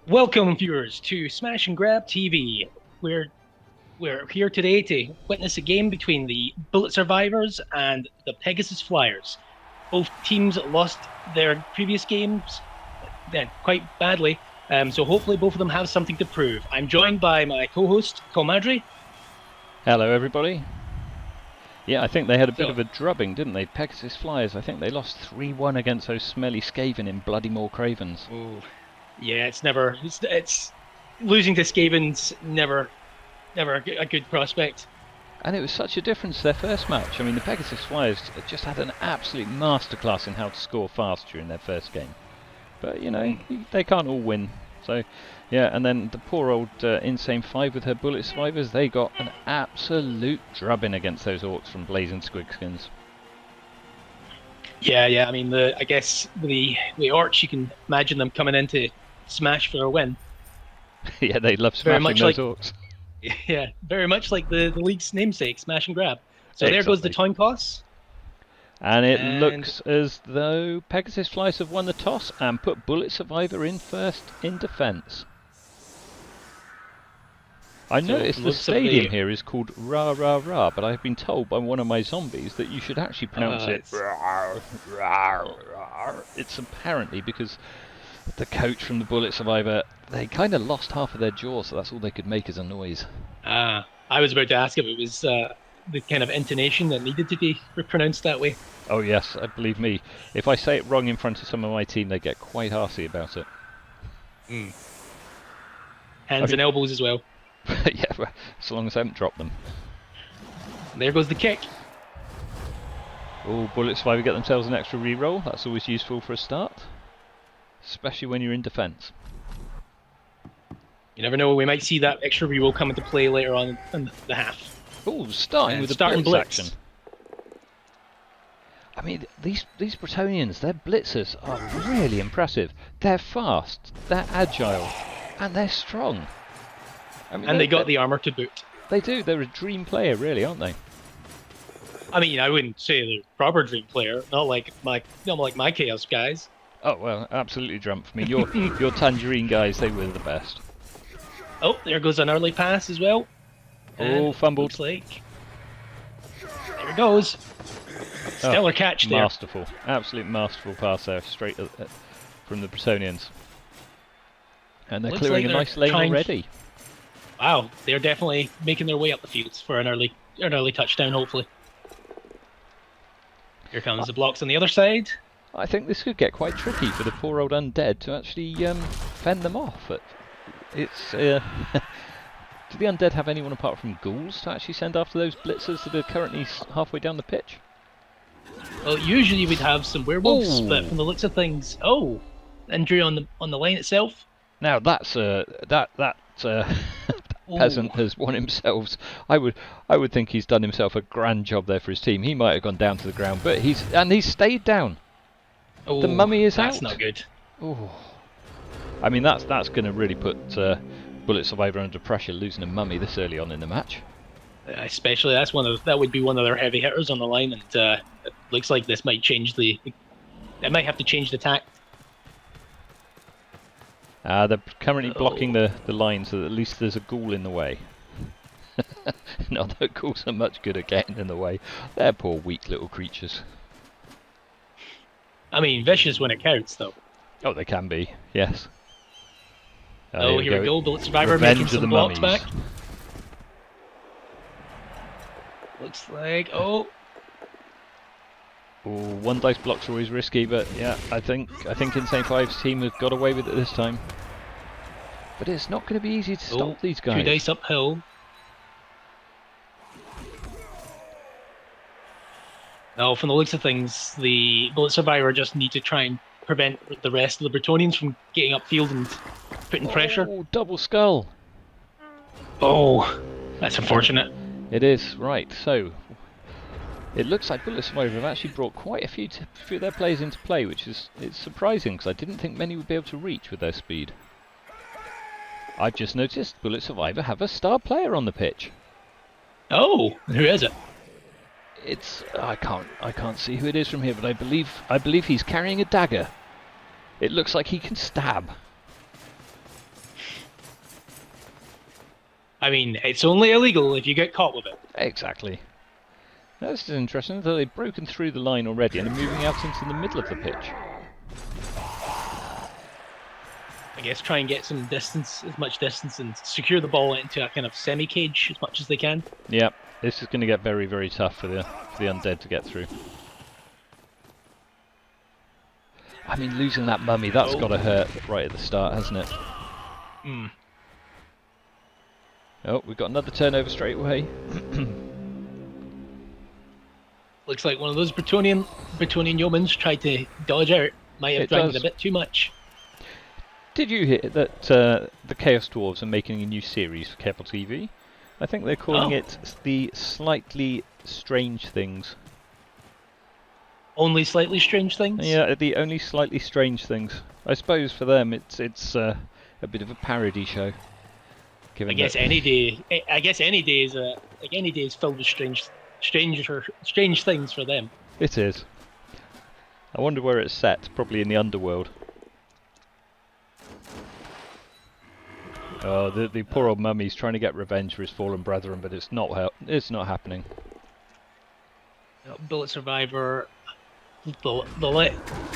Welcome, viewers, to Smash and Grab TV. We're here today to witness a game between the Bullet Survivors and the Pegasus Flyers. Both teams lost their previous games quite badly, so hopefully both of them have something to prove. I'm joined by my co-host, Comadre. Hello, everybody. Yeah, I think they had a bit of a drubbing, didn't they? Pegasus Flyers, I think they lost 3-1 against those smelly Skaven in Bloody More Cravens. Ooh. Yeah, it's losing to Skaven's never a good prospect. And it was such a difference to their first match. I mean, the Pegasus Flyers just had an absolute masterclass in how to score fast during their first game. But, you know, they can't all win. So, yeah, and then the poor old Insane 5 with her Bullet Survivors, they got an absolute drubbing against those Orcs from Blazing Squigskins. Yeah. I mean, I guess the Orcs, you can imagine them coming in to smash for a win. Yeah, they love smashing those Orcs. Yeah, very much like the league's namesake, Smash and Grab. So Exactly. There goes the time toss. And it looks as though Pegasus Flyers have won the toss and put Bullet Survivor in first in defence. I noticed the stadium here is called Rah Rah Rah, but I've been told by one of my zombies that you should actually pronounce it Rah Rah Rah. It's apparently because the coach from the Bullet Survivor, they kind of lost half of their jaw, so that's all they could make as a noise. I was about to ask if it was the kind of intonation that needed to be pronounced that way. Oh yes, believe me. If I say it wrong in front of some of my team, they get quite arsey about it. Hands and elbows as well. Yeah, well, as long as I haven't dropped them. And there goes the kick. Oh, Bullet Survivor get themselves an extra reroll. That's always useful for a start, especially when you're in defence. You never know, we might see that extra reroll come into play later on in the half. Oh, starting with the blitz action. I mean, these Bretonnians, their blitzers are really impressive. They're fast, they're agile, and they're strong. I mean, and they got the armour to boot. They do. They're a dream player, really, aren't they? I mean, I wouldn't say they're a proper dream player. Not like my Chaos guys. Oh well, absolutely dreamt for me. Your Tangerine guys, they were the best. Oh, there goes an early pass as well. Oh, fumbled. Looks like. There it goes. Stellar catch there. Masterful. Absolute masterful pass there, straight from the Bretonnians. And they're clearing a nice lane already. Wow, they're definitely making their way up the fields for an early touchdown, hopefully. Here comes the blocks on the other side. I think this could get quite tricky for the poor old Undead to actually fend them off. But it's do the Undead have anyone apart from ghouls to actually send after those blitzers that are currently halfway down the pitch? Well, usually we'd have some werewolves, but from the looks of things, injury on the line itself. Now that's that peasant has won himself. I would think he's done himself a grand job there for his team. He might have gone down to the ground, but he's stayed down. The mummy is out. That's not good. Oh, I mean that's going to really put Bullet Survivor under pressure, losing a mummy this early on in the match. Especially that would be one of their heavy hitters on the line, and it looks like this might change it might have to change the tack. They're currently blocking the line, so that at least there's a ghoul in the way. No, the ghouls are much good at getting in the way. They're poor weak little creatures. I mean, vicious when it counts, though. Oh, they can be, yes. Here we go. Bullet Survivor making some blocks back. Looks like one dice blocks are always risky, but yeah, I think Insane 5's team have got away with it this time. But it's not going to be easy to stop these guys. 2 dice uphill. Now, from the looks of things, the Bullet Survivor just need to try and prevent the rest of the Bretonnians from getting upfield and putting pressure. Oh, double skull! Oh, that's unfortunate. It is, right, so it looks like Bullet Survivor have actually brought quite a few of their players into play, which is surprising, because I didn't think many would be able to reach with their speed. I've just noticed Bullet Survivor have a star player on the pitch. Oh, who is it? It's I can't see who it is from here, but I believe he's carrying a dagger. It looks like he can stab. I mean, it's only illegal if you get caught with it. Exactly. Now, this is interesting that they've broken through the line already and are moving out into the middle of the pitch. I guess try and get some distance, as much distance, and secure the ball into a kind of semi-cage as much as they can. Yeah, this is going to get very, very tough for the Undead to get through. I mean, losing that mummy, that's got to hurt right at the start, hasn't it? Mm. Oh, we've got another turnover straight away. Looks like one of those Bretonnian yeomans tried to dodge out. Might have drank it a bit too much. Did you hear that the Chaos Dwarves are making a new series for Keppel TV? I think they're calling it the Slightly Strange Things. Only Slightly Strange Things? Yeah, the Only Slightly Strange Things. I suppose for them it's a bit of a parody show. I guess any day is filled with strange things for them. It is. I wonder where it's set. Probably in the underworld. Oh, the poor old mummy's trying to get revenge for his fallen brethren, but it's not happening. Bullet Survivor, the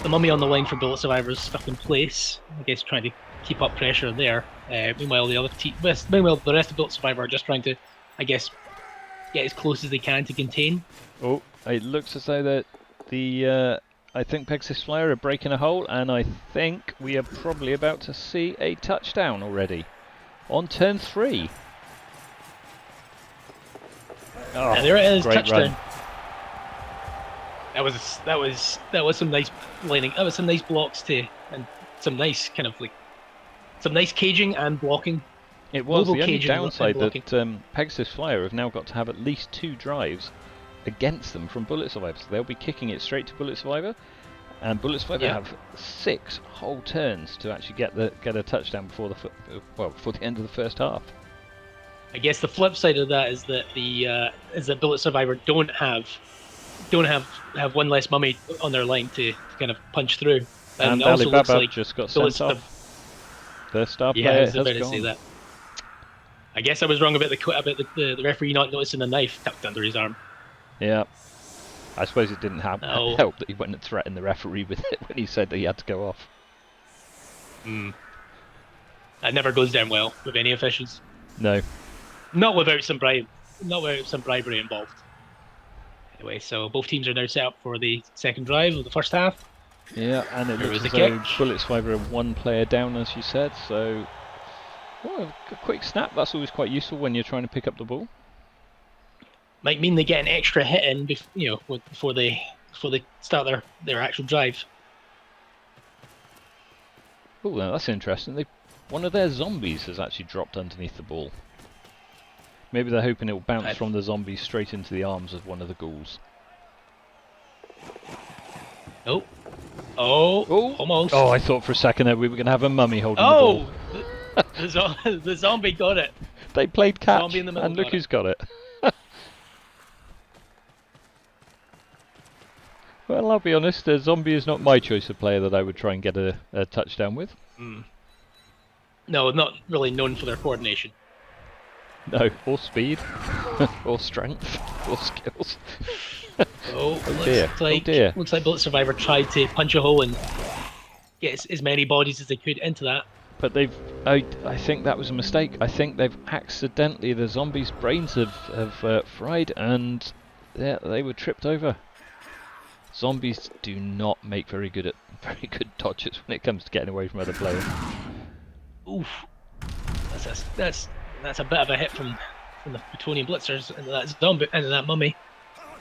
mummy on the line for Bullet Survivor is stuck in place. I guess trying to keep up pressure there. Meanwhile, the rest of Bullet Survivor are just trying to, I guess, get as close as they can to contain. Oh, it looks as though that I think Pegasus Flyer are breaking a hole, and I think we are probably about to see a touchdown already on turn 3. Oh, there it is, great touchdown. Run. That was some nice lining. That was some nice blocks too, and some nice kind of some nice caging and blocking. It was the only downside that Pegasus Flyer have now got to have at least 2 drives against them from Bullet Survivor. So they'll be kicking it straight to Bullet Survivor, and Bullet Survivor have 6 whole turns to actually get a touchdown before the end of the first half. I guess the flip side of that is that Bullet Survivor don't have one less mummy on their line to kind of punch through. And also Alibaba looks like just got sent off. Their star player I was has about to gone. say that. I guess I was wrong about the referee not noticing the knife tucked under his arm. Yeah. I suppose it didn't help that he went and threatened the referee with it when he said that he had to go off. That never goes down well with any officials. No. Not without some bribery involved. Anyway, so both teams are now set up for the second drive of the first half. Yeah, and it looks as the though kick. Bullet Survivor are 1 player down, as you said, so... Well, a quick snap, that's always quite useful when you're trying to pick up the ball. Might mean they get an extra hit in, before they start their actual drive. Oh, now that's interesting. One of their zombies has actually dropped underneath the ball. Maybe they're hoping it will bounce from the zombies straight into the arms of one of the ghouls. Oh, almost. Oh, I thought for a second that we were going to have a mummy holding the ball. The zombie got it. They played catch, in the middle and look who's got it. Well, I'll be honest, a zombie is not my choice of player that I would try and get a touchdown with. No, not really known for their coordination. No, or speed, or strength, or skills. Oh dear. Looks like Bullet Survivor tried to punch a hole and get as many bodies as they could into that. But I think that was a mistake. I think they've accidentally, the zombies' brains have fried, and they were tripped over. Zombies do not make very good dodges when it comes to getting away from other players. Oof, that's a bit of a hit from the Bretonnian blitzers and that zombie and that mummy.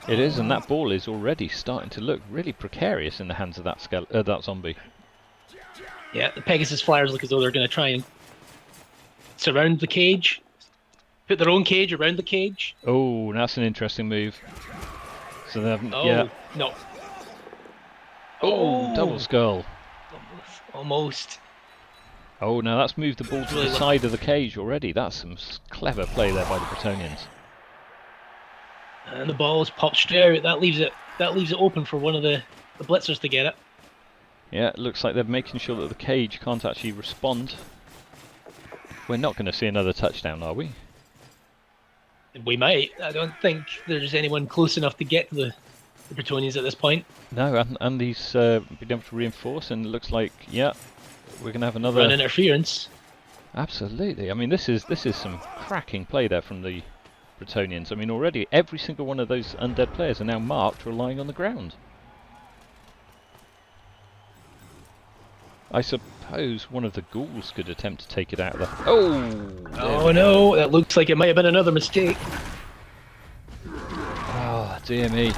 It is, and that ball is already starting to look really precarious in the hands of that zombie. Yeah, the Pegasus Flyers look as though they're going to try and surround the cage, put their own cage around the cage. Oh, that's an interesting move. So they haven't. No. Oh, double skull. Almost. Oh, now that's moved the ball to the side of the cage already. That's some clever play there by the Bretonnians. And the ball's popped straight out. That leaves it open for one of the blitzers to get it. Yeah, it looks like they're making sure that the cage can't actually respond. We're not going to see another touchdown, are we? We might. I don't think there's anyone close enough to get to the Bretonnians at this point. No, and he's been able to reinforce, and it looks like, yeah, we're going to have another... Run interference. Absolutely. I mean, this is some cracking play there from the Bretonnians. I mean, already every single one of those undead players are now marked, relying on the ground. I suppose one of the ghouls could attempt to take it out of the... Oh no, that looks like it might have been another mistake. Oh, dear me.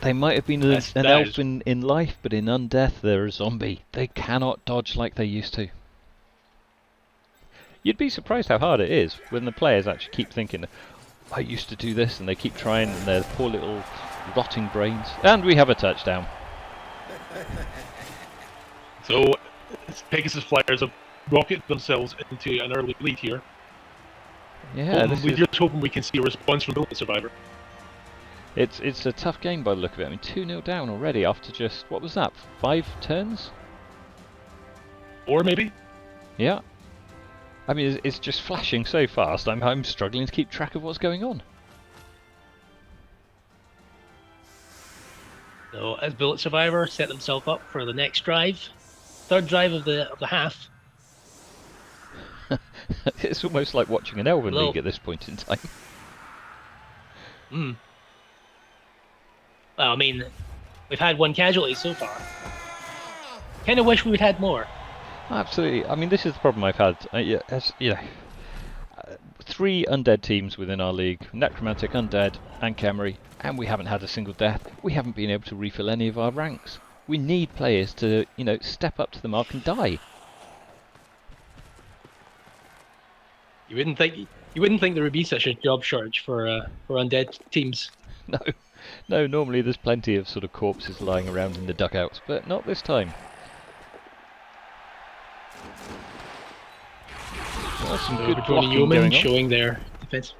They might have been an elf in life, but in undeath they're a zombie. They cannot dodge like they used to. You'd be surprised how hard it is when the players actually keep thinking, I used to do this, and they keep trying, and their poor little rotting brains. And we have a touchdown. So, Pegasus Flyers have rocketed themselves into an early lead here. Yeah, we're just hoping we can see a response from the Survivor. It's a tough game by the look of it. I mean, 2-0 down already after just, what was that, 5 turns? Or maybe? Yeah. I mean, it's just flashing so fast, I'm struggling to keep track of what's going on. So, as Bullet Survivor set themselves up for the next drive, third drive of the half. It's almost like watching an Elven League at this point in time. Well, I mean, we've had one casualty so far. Kind of wish we would had more. Absolutely. I mean, this is the problem I've had. 3 undead teams within our league: Necromantic, Undead, and Khemri, and we haven't had a single death. We haven't been able to refill any of our ranks. We need players to, step up to the mark and die. You wouldn't think there would be such a job shortage for undead teams. No. Normally there's plenty of sort of corpses lying around in the dugouts, but not this time. Well, some good blocking going on. Showing their defense.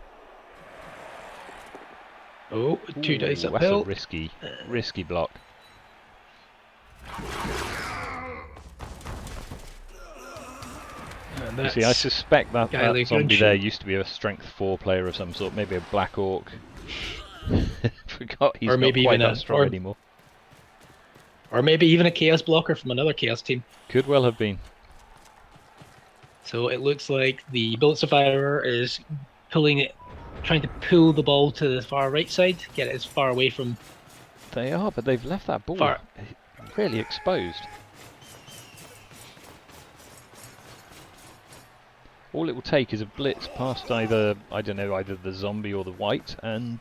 Oh, 2 dice uphill. That's a risky block. You see, I suspect that zombie there used to be a strength 4 player of some sort, maybe a black orc. Forgot he's not quite that strong anymore. Or maybe even a chaos blocker from another chaos team. Could well have been. So it looks like the Bullet Survivor is trying to pull the ball to the far right side, get it as far away from... They are, but they've left that ball really exposed. All it will take is a blitz past either the zombie or the white, and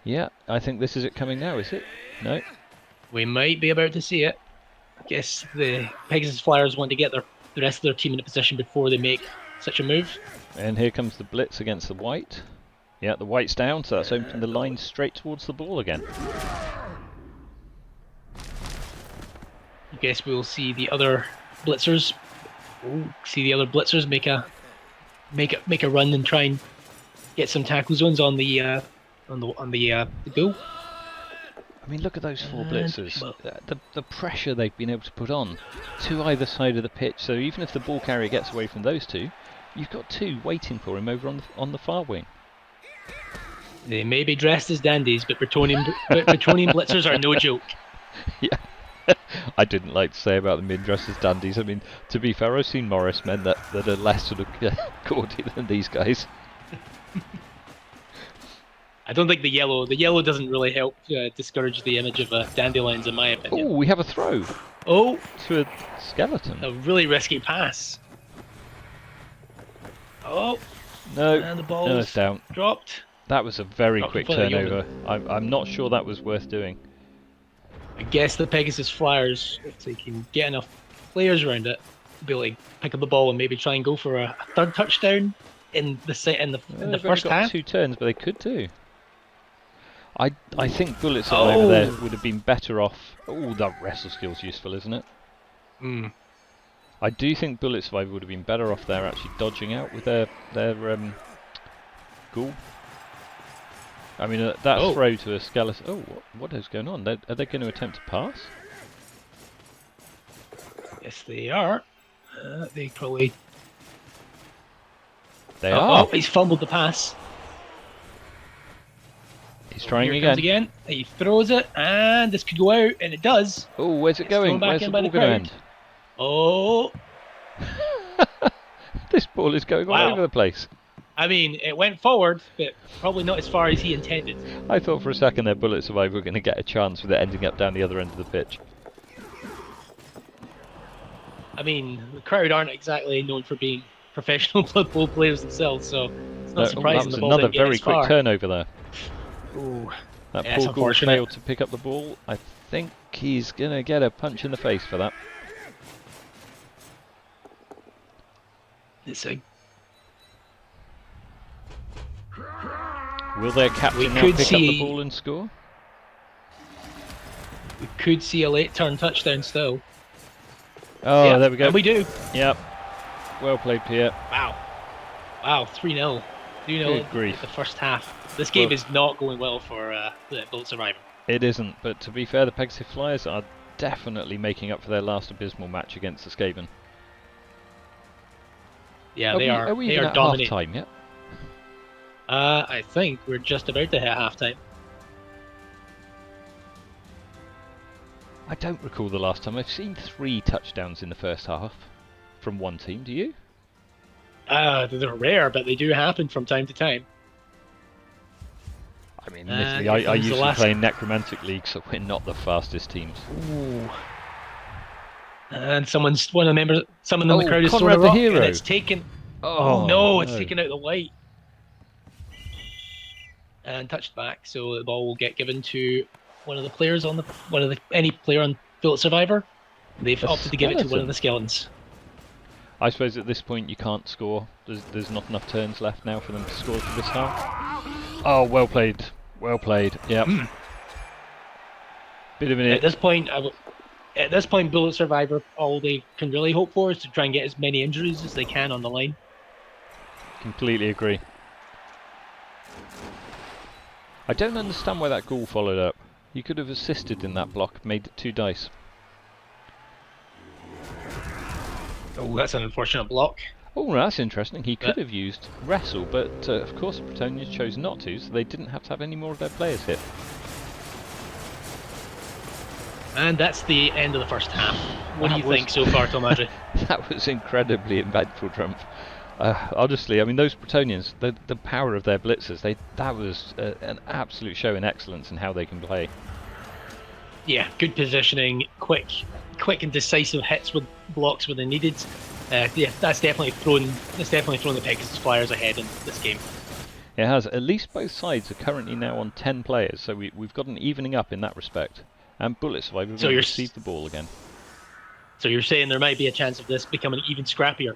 yeah, I think this is it coming now, is it? No? We might be about to see it. I guess the Pegasus Flyers want to get the rest of their team in a position before they make such a move. And here comes the blitz against the white. Yeah, the white's down, so that's opened the line straight towards the ball again. I guess we'll see the other blitzers. Make a run and try and get some tackle zones on the goal. I mean, look at those 4 blitzers. The pressure they've been able to put on to either side of the pitch. So even if the ball carrier gets away from those 2, you've got 2 waiting for him over on the far wing. They may be dressed as dandies, but Bretonnian blitzers are no joke. Yeah. I didn't like to say about them being dressed as dandies. I mean, to be fair, I've seen Morris men that are less sort of gaudy than these guys. I don't think the yellow doesn't really help discourage the image of dandelions, in my opinion. Oh, we have a throw. Oh, to a skeleton. A really risky pass. Oh, no, and the ball's down. Dropped. That was a very quick turnover. I'm not sure that was worth doing. I guess the Pegasus Flyers, if they can get enough players around it, will be able to pick up the ball and maybe try and go for a third touchdown in the first half. 2 turns, but they could do. I think Bullet Survivor there would have been better off. Oh, that wrestle skill's useful, isn't it? I do think Bullet Survivor would have been better off there actually dodging out with their ghoul. I mean, that throw to a skeleton... Oh, what is going on? Are they going to attempt to pass? Yes, they are. They probably... They are? Oh, he's fumbled the pass. He's trying Here it comes again. again. He throws it, and this could go out, and it does. Oh, where's it It's thrown going? back Where's in the by ball the going to crowd. end? Oh, This ball is going all Wow. over the place. I mean, it went forward, but probably not as far as he intended. I thought for a second their Bullet Survivor were going to get a chance with it ending up down the other end of the pitch. I mean, the crowd aren't exactly known for being professional Blood Bowl players themselves, so it's not That surprising was the ball another didn't get very as quick far. turnover there. Ooh. That Yeah, poor it's Ghoul unfortunate. failed to pick up the ball. I think he's going to get a punch in the face for that. It's a Will their captain now could pick up the see- ball and score? We could see a late turn touchdown still. Oh, Yeah, there we go. And we do. Yep. Well played, Pierre. Wow. Wow, 3-0. 3-0 Good at grief. the first half. This game Well- is not going well for the Bullet Survivor. It isn't, but to be fair, the Pegasus Flyers are definitely making up for their last abysmal match against the Skaven. Yeah, they are. Are we they even are at dominating. half time yet? I think we're just about to hit halftime. I don't recall the last time. I've seen 3 touchdowns in the first half from one team. Do you? They're rare, but they do happen from time to time. I mean, And admittedly, here I comes the usually last- play in Necromantic League, so we're not the fastest teams. Ooh. And one of the members, someone in the Oh, crowd is throwing Conrad a the rock, hero. and it's taken. Oh, no, it's taken out the white and touched back. So the ball will get given to one of the players on any player on Bullet Survivor. They've A opted to give it to one skeleton. of the skeletons. I suppose at this point you can't score. There's not enough turns left now for them to score for this half. Oh, well played. Well played. Yep. Bit of an At this point, Bullet Survivor, all they can really hope for is to try and get as many injuries as they can on the line. Completely agree. I don't understand why that Ghoul followed up. He could have assisted in that block, made it 2 dice. Oh, that's an unfortunate block. Oh, that's interesting. He could Yeah. have used Wrestle, but of course the Bretonnians chose not to, so they didn't have to have any more of their players hit. And that's the end of the first half. What do That you was- think so far, Tomadri? That was incredibly eventful, Trump. Honestly, I mean, those Bretonnians, the power of their blitzers, that was an absolute show in excellence in how they can play. Yeah, good positioning, quick and decisive hits with blocks when they needed. Yeah, that's definitely thrown the Pegasus Flyers ahead in this game. It has. At least both sides are currently now on 10 players, so we've got an evening up in that respect. And Bullet Survivor So will you're receive the ball again. So you're saying there might be a chance of this becoming even scrappier?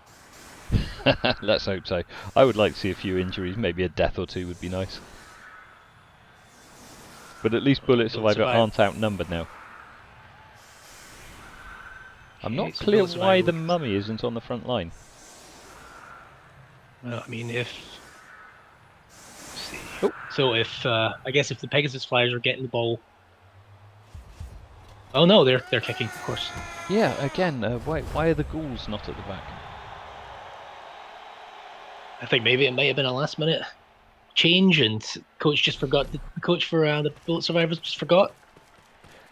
Let's hope so. I would like to see a few injuries, maybe a death or 2 would be nice. But at least Bullet Survivor aren't outnumbered now. I'm Okay, not so clear Bullet why the Survivor- mummy isn't on the front line. Well, I mean, let's see. Oh. So I guess if the Pegasus Flyers are getting the ball. Oh no, they're kicking, of course. Yeah, again, why are the ghouls not at the back? I think maybe it might have been a last minute change, and coach just forgot. The coach for the Bullet Survivors just forgot.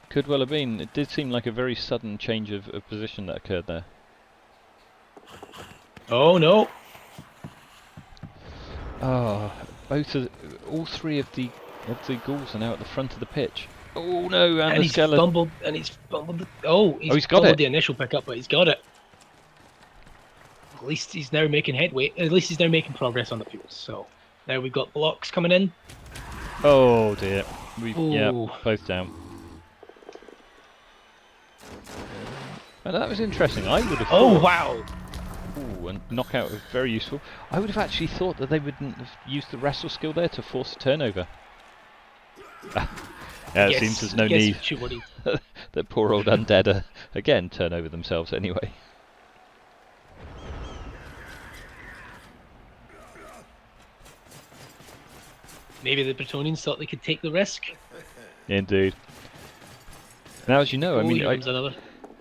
Could well have been. It did seem like a very sudden change of position that occurred there. Oh no! Oh, all 3 of the ghouls are now at the front of the pitch. Oh no, and the he's skeleton. fumbled. And he's fumbled. Oh, he's got fumbled it. the initial pickup, but he's got it. At least he's now making headway. At least he's now making progress on the field. So now we've got blocks coming in. Oh dear. Yeah, Ooh. both down. Well, that was interesting. I would have Oh thought... wow! Ooh, and knockout was very useful. I would have actually thought that they wouldn't have used the wrestle skill there to force a turnover. Yeah, it Yes, seems there's no yes, need. she would have. The poor old Undead again turn over themselves anyway. Maybe the Bretonnians thought they could take the risk. Indeed. Now, as you know, I Oh, mean, here comes another.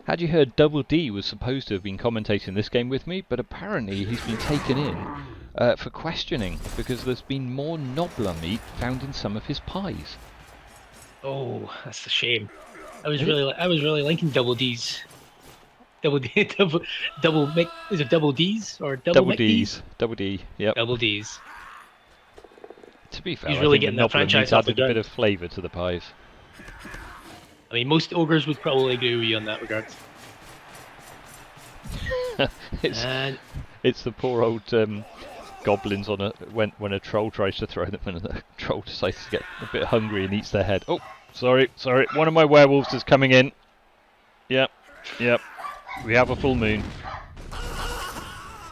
had you heard Double D was supposed to have been commentating this game with me, but apparently he's been taken in for questioning, because there's been more Nobler meat found in some of his pies. Oh, that's a shame. I was Is it? really liking double D's. Double D, double Mick. Is it double D's or double Mick D's? Double D, yep. Double D's. To be fair, He's I really think the getting that Nobler meat franchise off the added a bit ground. of flavour to the pies. I mean, most ogres would probably agree with you on that regard. And It's the poor old goblins on when a troll tries to throw them, and the troll decides to get a bit hungry and eats their head. Oh, sorry, one of my werewolves is coming in. Yep. We have a full moon.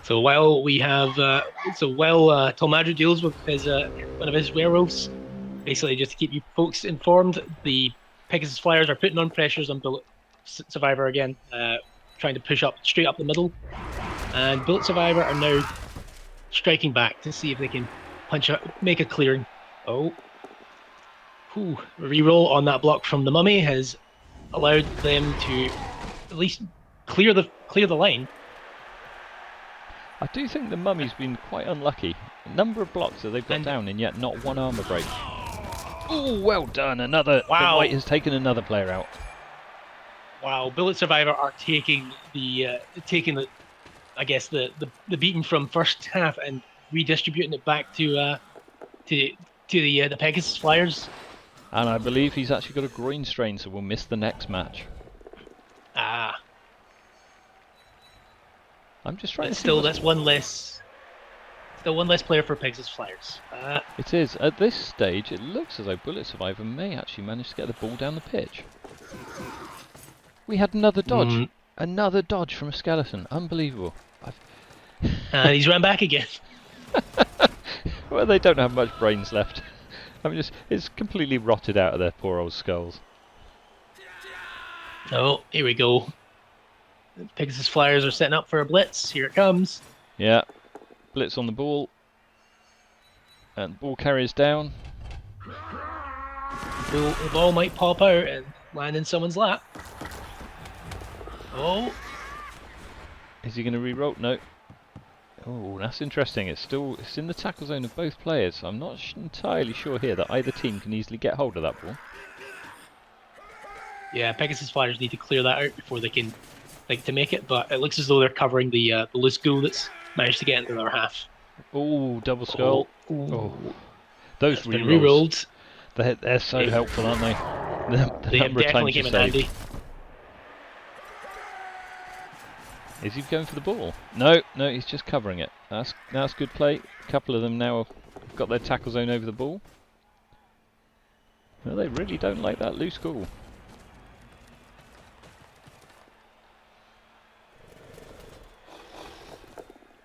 so while we have, Tolmadra deals with his one of his werewolves, basically just to keep you folks informed, the Pegasus Flyers are putting on pressures on Bullet Survivor again, trying to push up straight up the middle, and Bullet Survivor are now striking back to see if they can make a clearing. Oh, reroll on that block from the mummy has allowed them to at least clear the line. I do think the mummy's been quite unlucky. A number of blocks that they've got down, and yet not one armor break. Oh, well done! Another. Wow. The white has taken another player out. Wow, Bullet Survivor are taking the beating from first half and redistributing it back to the Pegasus Flyers. And I believe he's actually got a groin strain, so we'll miss the next match. Ah, I'm just trying but to still, see that's one less player for Pegasus Flyers. It is. At this stage, it looks as though Bullet Survivor may actually manage to get the ball down the pitch. We had another dodge. Another dodge from a skeleton. Unbelievable. And he's run back again. Well, they don't have much brains left. I mean, it's completely rotted out of their poor old skulls. Oh, here we go. The Pegasus Flyers are setting up for a blitz. Here it comes. Yeah. Blitz on the ball. And ball carries down. The ball might pop out and land in someone's lap. Oh. Is he going to re-roll? No. Oh, that's interesting. It's in the tackle zone of both players. I'm not entirely sure here that either team can easily get hold of that ball. Yeah, Pegasus Flyers need to clear that out before they can to make it, but it looks as though they're covering the loose goal that's managed to get into their half. Oh, double skull. Oh. Those That's been re-rolls. re-rolled. They're so helpful, aren't they? The They number of definitely times you came in save. handy. Is he going for the ball? No, he's just covering it. That's good play. A couple of them now have got their tackle zone over the ball. Well, they really don't like that loose goal.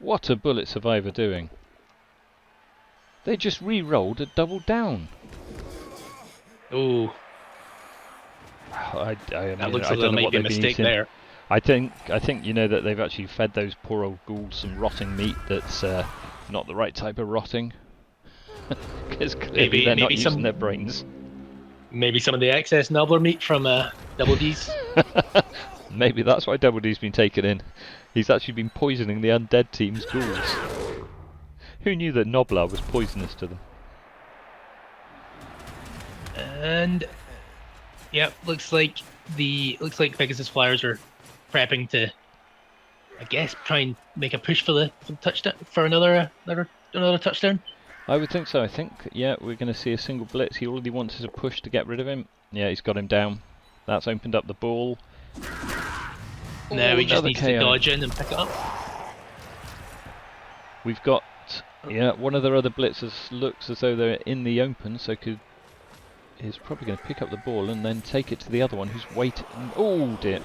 What a Bullet Survivor doing? They just re-rolled a double down. Oh, I mean, that looks I like there don't know might what be a they've been mistake eating. there. I think you know that they've actually fed those poor old ghouls some rotting meat that's not the right type of rotting. Because clearly they're not using their brains. Maybe some of the excess Nobler meat from Double D's. Maybe that's why Double D's been taken in. He's actually been poisoning the Undead team's ghouls. Who knew that Noblar was poisonous to them? And yep, looks like Pegasus Flyers are prepping to, I guess, try and make a push for the touchdown for another touchdown. I would think so. I think, yeah, we're going to see a single blitz. He already wanted to push to get rid of him. Yeah, he's got him down. That's opened up the ball. Now he just needs KO. to dodge in and pick it up. We've got, yeah, one of their other blitzers looks as though they're in the open, so is probably going to pick up the ball and then take it to the other one who's waiting. Oh dear.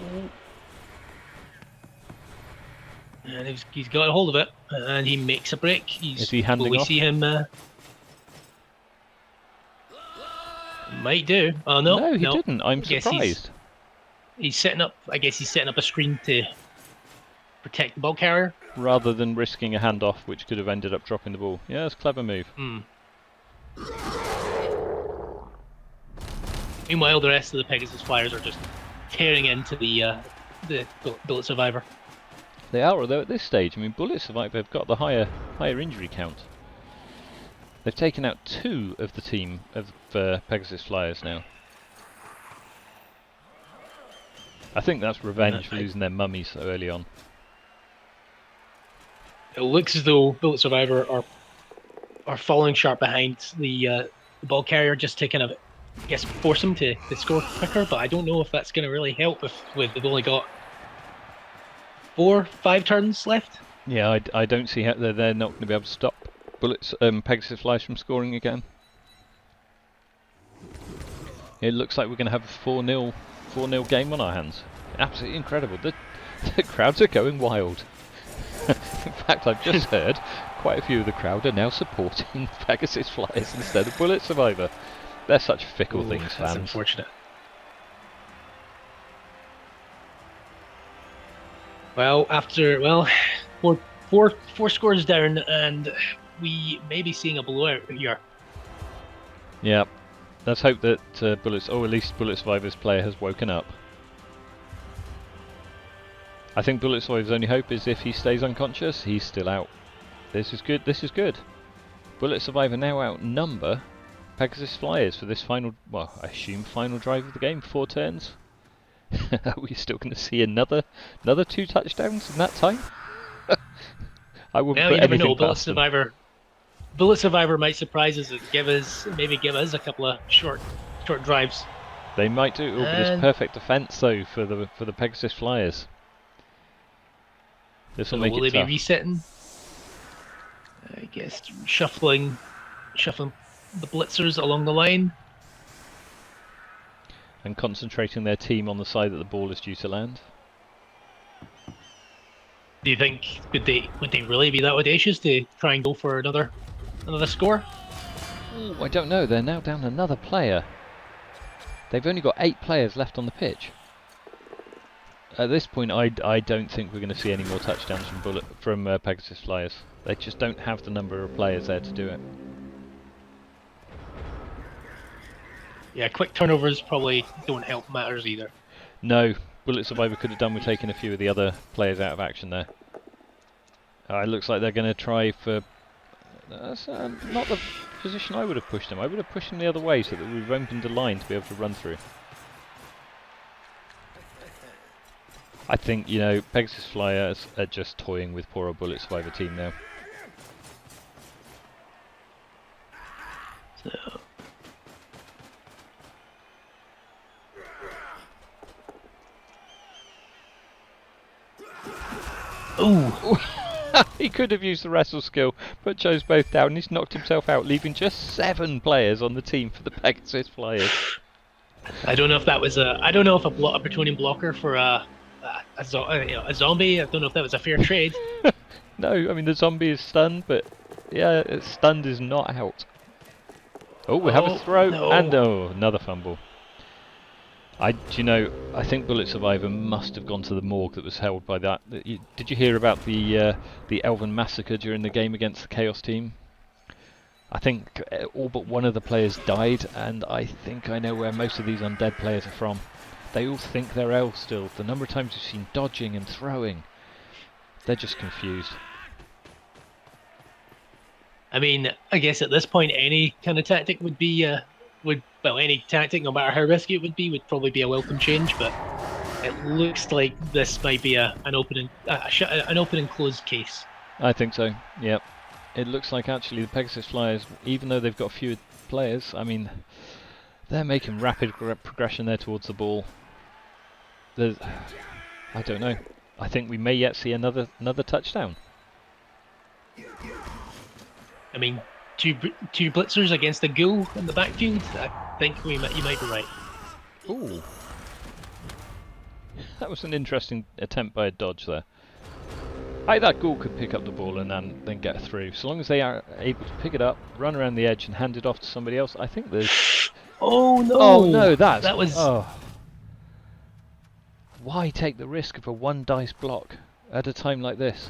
And he's got a hold of it, and he makes a break. Is he handing we off? see him? Might do. Oh no! No, he didn't. I'm Guess surprised. He's setting up. I guess he's setting up a screen to protect the ball carrier. Rather than risking a handoff, which could have ended up dropping the ball. Yeah, that's a clever move. Meanwhile, the rest of the Pegasus Flyers are just tearing into the Bullet Survivor. They are, although at this stage, I mean, Bullet Survivor have got the higher injury count. They've taken out 2 of the team of Pegasus Flyers now. I think that's revenge for losing their mummies so early on. It looks as though Bullet Survivor are following sharp behind the ball carrier, just to kind of, I guess, force them to score quicker. But I don't know if that's going to really help with they've only got 4-5 turns left. Yeah, I don't see how they're not going to be able to stop Pegasus Flyers from scoring again. It looks like we're going to have a 4-0 game on our hands. Absolutely incredible. The crowds are going wild. In fact, I've just heard quite a few of the crowd are now supporting Pegasus Flyers instead of Bullet Survivor. They're such fickle things, fans. That's unfortunate. Well, after four scores down, and we may be seeing a blowout here. Yeah, let's hope that at least Bullet Survivor's player has woken up. I think Bullet Survivor's only hope is if he stays unconscious, he's still out. This is good. This is good. Bullet Survivor now outnumber Pegasus Flyers for this final, well, I assume final drive of the game. 4 turns. Are we still going to see another 2 touchdowns in that time? I wouldn't put anything past them. Bullet Survivor might surprise us and give us a couple of short drives. They might do. But it's perfect defence though for the Pegasus Flyers. This will make it tough. Will they be resetting? I guess shuffling the blitzers along the line. And concentrating their team on the side that the ball is due to land. Do you think would they really be that audacious to try and go for another score? Ooh, I don't know. They're now down another player. They've only got 8 players left on the pitch. At this point, I don't think we're going to see any more touchdowns from Pegasus Flyers. They just don't have the number of players there to do it. Yeah, quick turnovers probably don't help matters either. No, Bullet Survivor could have done with taking a few of the other players out of action there. It looks like they're going to try for... That's not the position I would have pushed them. I would have pushed them the other way so that we've opened a line to be able to run through. I think, Pegasus Flyers are just toying with poor old Bullet Survivor team now. So... Ooh! He could have used the wrestle skill, but chose both down. He's knocked himself out, leaving just 7 players on the team for the Pegasus Flyers. I don't know if that was a Bretonnian blocker for a zombie. I don't know if that was a fair trade. No, I mean the zombie is stunned, but yeah, stunned is not out. Oh, we have a throw and another fumble. I think Bullet Survivor must have gone to the morgue that was held by that. Did you hear about the Elven massacre during the game against the Chaos team? I think all but one of the players died, and I think I know where most of these undead players are from. They all think they're elves still. The number of times you've seen dodging and throwing, they're just confused. I mean, I guess at this point, any kind of tactic would be any tactic, no matter how risky it would probably be a welcome change. But it looks like this might be an open and closed case. I think so. Yep. It looks like actually the Pegasus Flyers, even though they've got fewer players, I mean, they're making rapid progression there towards the ball. I don't know. I think we may yet see another touchdown. I mean, two blitzers against a ghoul in the backfield. I think you might be right. Ooh, that was an interesting attempt by a dodge there. That ghoul could pick up the ball and then get through. So long as they are able to pick it up, run around the edge, and hand it off to somebody else, I think there's. Oh no! Oh no! That was. Oh. Why take the risk of a 1 dice block at a time like this?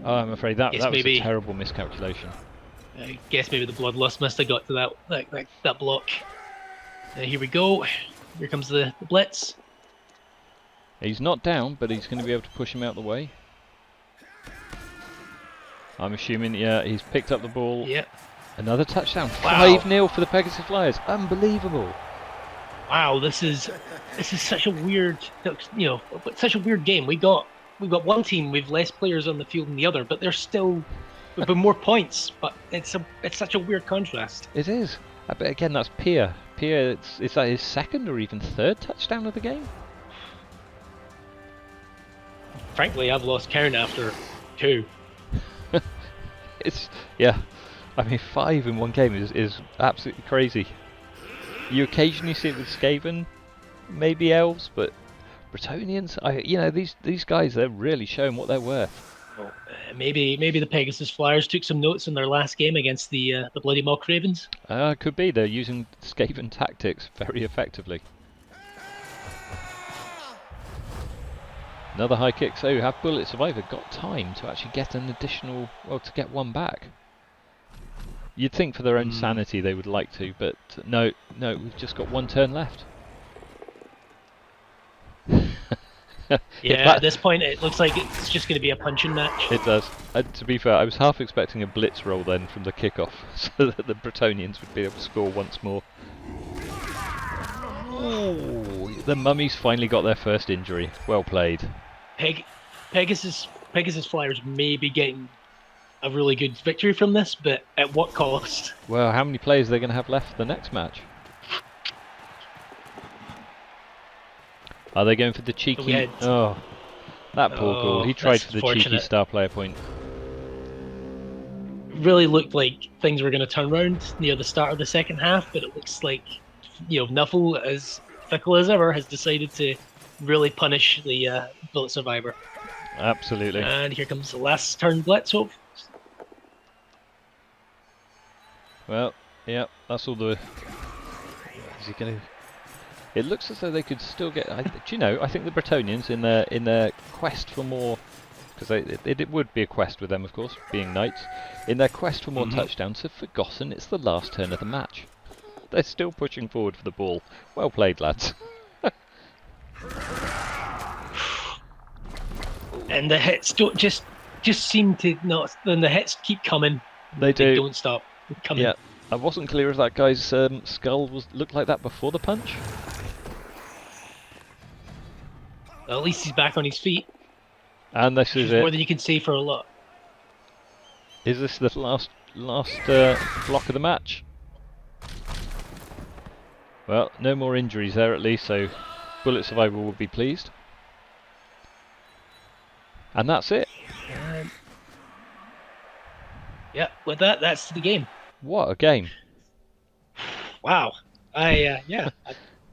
Oh, I'm afraid that was a terrible miscalculation. I guess maybe the bloodlust must have got to that block. Here we go. Here comes the blitz. He's not down, but he's going to be able to push him out the way. I'm assuming, yeah, he's picked up the ball. Yeah. Another touchdown. Wow. 5-0 for the Pegasus Flyers. Unbelievable. Wow, this is such a weird, such a weird game. We've got one team with less players on the field than the other, but they're still with more points. But it's such a weird contrast. It is. But again, that's Pierre. Pierre, is that his second or even third touchdown of the game? Frankly, I've lost count after 2. Yeah. I mean, 5 in one game is absolutely crazy. You occasionally see it with Skaven, maybe Elves, but Bretonnians, these guys, they're really showing what they're worth. Well, maybe the Pegasus Flyers took some notes in their last game against the Bloody Mock Ravens. Could be. They're using Skaven tactics very effectively. Another high kick. So have Bullet Survivor got time to actually get an additional, to get one back? You'd think for their own sanity they would like to, but no, we've just got one turn left. Yeah, at this point it looks like it's just going to be a punching match. It does. To be fair, I was half expecting a blitz roll then from the kickoff, so that the Bretonnians would be able to score once more. Oh, the Mummies finally got their first injury. Well played. Pegasus Flyers may be getting a really good victory from this, but at what cost? Well, how many players are they going to have left for the next match? Are they going for the cheeky... Oh, that poor goal. He tried for the cheeky star player point. Really looked like things were going to turn around near the start of the second half, but it looks like, Nuffle, as fickle as ever, has decided to really punish the Bullet Survivor. Absolutely. And here comes the last turn blitz. Hope. Well, yeah, that's all the... Is he going to... It looks as though they could still get... I think the Bretonnians, in their quest for more... Because it would be a quest with them, of course, being knights. In their quest for more touchdowns, have forgotten it's the last turn of the match. They're still pushing forward for the ball. Well played, lads. And the hits don't just seem to not... Then the hits keep coming. They do. They don't stop coming. Yeah, I wasn't clear if that guy's skull looked like that before the punch. Well, at least he's back on his feet. And this is more it. than you can say for a lot. Is this the last block of the match? Well, no more injuries there at least, so Bullet Survivor will be pleased. And that's it. Yeah, with that's the game. What a game! Wow, I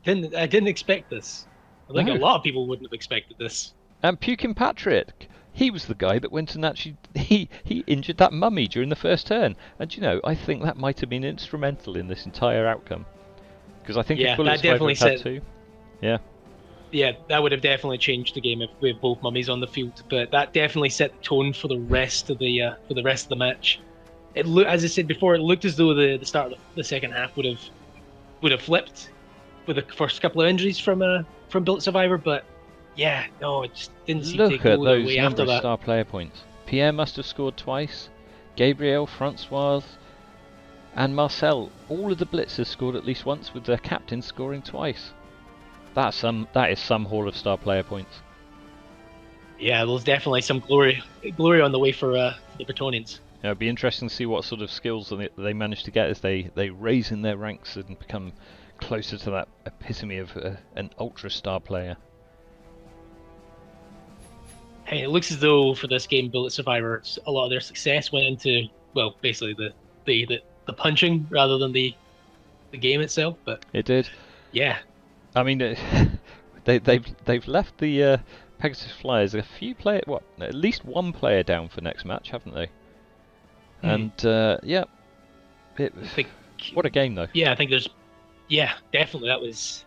didn't expect this. I think a lot of people wouldn't have expected this. And Pukin Patrick, he was the guy that went and actually he injured that mummy during the first turn. And I think that might have been instrumental in this entire outcome. Because I think if Bullet Survivor had two. Yeah. Yeah, that would have definitely changed the game if we had both mummies on the field. But that definitely set the tone for the rest of the match. As I said before, it looked as though the start of the second half would have flipped with the first couple of injuries from Bullet Survivor. But yeah, no, it just didn't seem to go the way after that. Look at those star player points. Pierre must have scored twice. Gabriel, Francois, and Marcel. All of the blitzers scored at least once, with their captain scoring twice. That is some haul of star player points. Yeah, there's definitely some glory on the way for the Bretonnians. Yeah, it'd be interesting to see what sort of skills they manage to get as they raise in their ranks and become closer to that epitome of an ultra star player. Hey, it looks as though for this game, Bullet Survivor, a lot of their success went into, well, basically the punching rather than the game itself. But it did. Yeah. I mean, they've left the Pegasus Flyers at least one player down for next match, haven't they? And yeah, what a game though. Yeah, I think definitely that was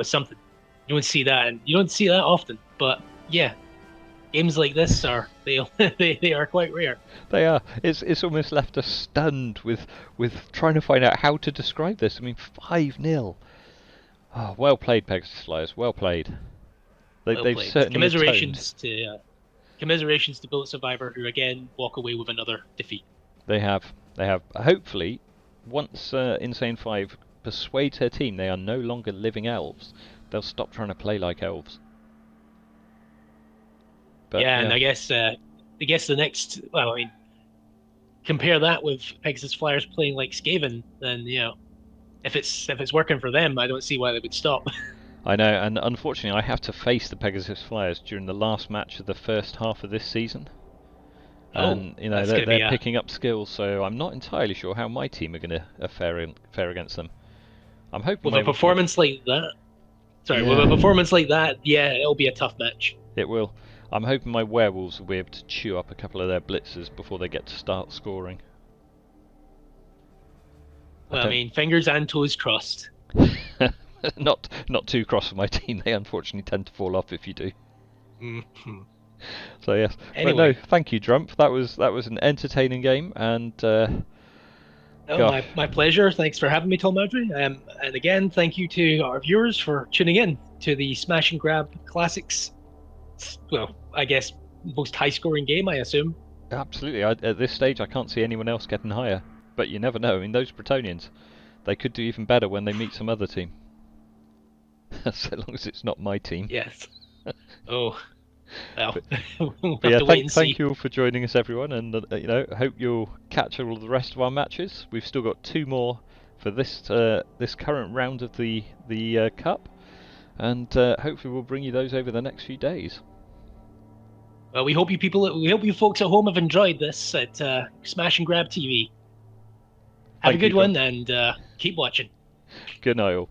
something. You don't see that, and you don't see that often. But yeah, games like this they are quite rare. They are. It's almost left us stunned with trying to find out how to describe this. I mean, 5-0. Oh, well played, Pegasus Flyers. Well played. They've played. certainly Commiserations to Bullet Survivor, who again walk away with another defeat. They have. Hopefully, once Insane 5 persuades her team they are no longer living elves, they'll stop trying to play like elves. But, yeah, and I guess the next, well, I mean, compare that with Pegasus Flyers playing like Skaven, then if it's working for them, I don't see why they would stop. I know, and unfortunately, I have to face the Pegasus Flyers during the last match of the first half of this season. And they're picking up skills, so I'm not entirely sure how my team are going to fare against them. I'm hoping with a performance like that. With a performance like that, yeah, it'll be a tough match. It will. I'm hoping my werewolves will be able to chew up a couple of their blitzers before they get to start scoring. Well, I mean, fingers and toes crossed. Not too cross for my team. They unfortunately tend to fall off if you do. Mm-hmm. So yes. Anyway. But no, thank you, Drump. That was an entertaining game, and my pleasure. Thanks for having me, Tom Audrey. And again, thank you to our viewers for tuning in to the Smash and Grab Classics. Well, I guess most high-scoring game, I assume. Absolutely. At this stage, I can't see anyone else getting higher. But you never know. I mean, those Bretonnians, they could do even better when they meet some other team. So long as it's not my team. Yes. Oh. Well, thank you all for joining us, everyone, and hope you'll catch all the rest of our matches. We've still got 2 more for this current round of the cup, and hopefully we'll bring you those over the next few days. Well, we hope you folks at home have enjoyed this at Smash and Grab TV. Have a good one, and keep watching. Good night, all.